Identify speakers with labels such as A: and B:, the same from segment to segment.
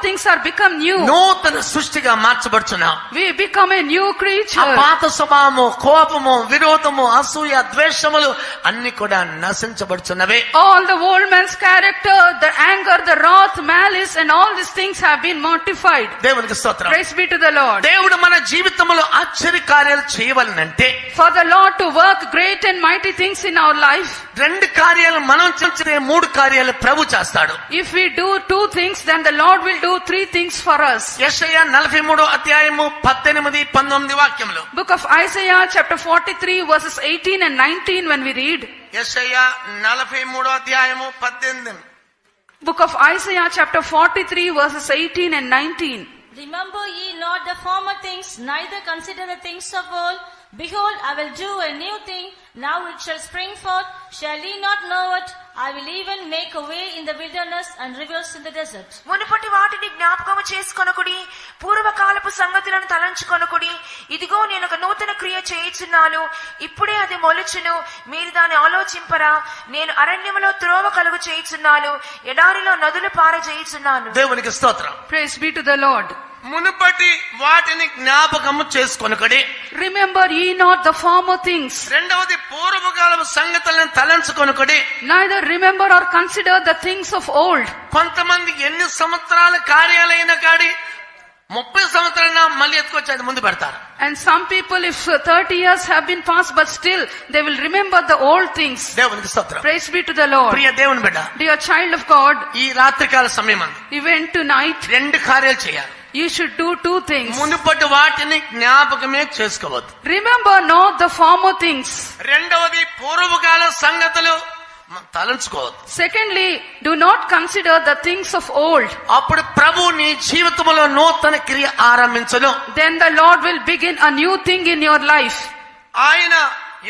A: things are become new.
B: నూతన సృష్టిగా మార్చబడుచున్నాం.
A: We become a new creature.
B: ఆ పాత స్వభావము, కోపము, విరోధము, అసూయ, ద్వేషములు అన్ని కూడా నశించబడుచున్నవే.
A: All the old man's character, the anger, the wrath, malice and all these things have been mortified.
B: దేవునికి స్తోత్రం.
A: Praise be to the Lord.
B: దేవుడు మన జీవితంలో ఆశ్చర్య కార్యాలు చేయవలనంటే,
A: For the Lord to work great and mighty things in our life,
B: రెండు కార్యాలు మనం చేసే, మూడు కార్యాలు ప్రభు చేస్తాడు.
A: if we do two things, then the Lord will do three things for us.
B: యెషయా 43 అధ్యాయము 18, 19 వాక్యములు.
A: Book of Isaiah chapter 43 verses 18 and 19 when we read.
B: యెషయా 43 అధ్యాయము 18.
A: Book of Isaiah chapter 43 verses 18 and 19.
C: Remember ye not the former things, neither consider the things of old. Behold, I will do a new thing, now it shall spring forth. Shall ye not know it? I will even make a way in the wilderness and rivers in the desert.
D: మునుపటి వాటిని జ్ఞాపకము చేసుకొనుకుడి, పూర్వకాలపు సంగతులను తలంచుకొనుకుడి. ఇదిగో నేను ఒక నూతన క్రియ చేయుచున్నాను, ఇప్పుడే అది మొలుచును, మీరు దాన్ని ఆలోచింపరా. నేను అరణ్యములో త్రోవ కలుగు చేయుచున్నాను, ఎడారిలో నదులు పారజేయుచున్నాను.
B: దేవునికి స్తోత్రం.
A: Praise be to the Lord.
B: మునుపటి వాటిని జ్ఞాపకము చేసుకొనుకడి.
A: Remember ye not the former things.
B: రెండవది పూర్వకాలపు సంగతులను తలంచుకొనుకడి.
A: Neither remember or consider the things of old.
B: కొంతమంది ఎన్ని సంవత్సరాల కార్యాలైనా కాడి 30 సంవత్సరాల మళ్ళీ ఎత్తుకొచ్చి అది ముందు పెడతారు.
A: And some people, if 30 years have been passed, but still they will remember the old things.
B: దేవునికి స్తోత్రం.
A: Praise be to the Lord.
B: ప్రియ దేవుని బిడ్డ,
A: Dear child of God,
B: ఈ రాత్రికాల సమయమందు
A: even tonight
B: రెండు కార్యాలు చేయాలి.
A: you should do two things.
B: మునుపటి వాటిని జ్ఞాపకమే చేసుకోవద్దు.
A: Remember not the former things.
B: రెండవది పూర్వకాల సంగతులు తలంచుకోవద్దు.
A: Secondly, do not consider the things of old.
B: అప్పుడు ప్రభు నీ జీవితంలో నూతన క్రియ ఆరంభించును.
A: Then the Lord will begin a new thing in your life.
B: ఆయన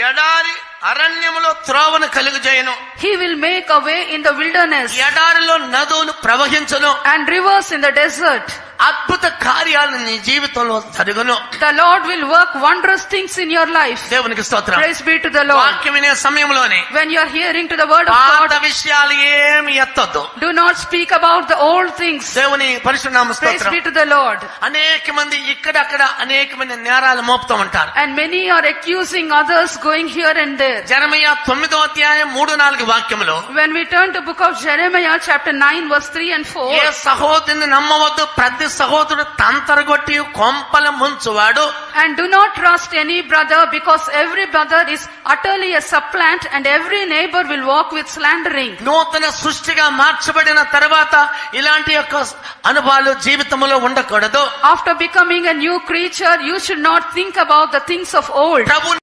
B: ఎడారి అరణ్యములో త్రోవను కలుగజేయును.
A: He will make a way in the wilderness
B: ఎడారిలో నదులు ప్రవహించును.
A: and rivers in the desert.
B: అద్భుత కార్యాలు నీ జీవితంలో జరుగును.
A: The Lord will work wondrous things in your life.
B: దేవునికి స్తోత్రం.
A: Praise be to the Lord.
B: వాక్యం వినే సమయంలోనే
A: When you are hearing to the word of
B: పాత
A: God,
B: విషయాలు ఏమి ఎత్తొద్దు.
A: do not speak about the old things.
B: దేవుని పరిశుద్ధ నామ
A: Praise
B: స్తోత్రం.
A: be to the Lord.
B: అనేక మంది ఇక్కడక్కడ అనేక మంది నేరాలు మోపుతూ ఉంటారు.
A: And many are accusing others going here and there.
B: జెరెమయా 9వ అధ్యాయం 3-4 వాక్యములో,
A: When we turn to book of Jeremiah chapter 9 verse 3 and 4.
B: ఏ సహోదరుని నమ్మవద్దు, ప్రతి సహోదరుడు తంతరగొట్టి Kompella ముంచువాడు.
A: And do not trust any brother, because every brother is utterly a supplant, and every neighbor will walk with slandering.
B: నూతన సృష్టిగా మార్చబడిన తర్వాత ఇలాంటి యొక్క అనుభవాలు జీవితంలో ఉండకూడదు.
A: After becoming a new creature, you should not think about the things of old.
B: Prabhu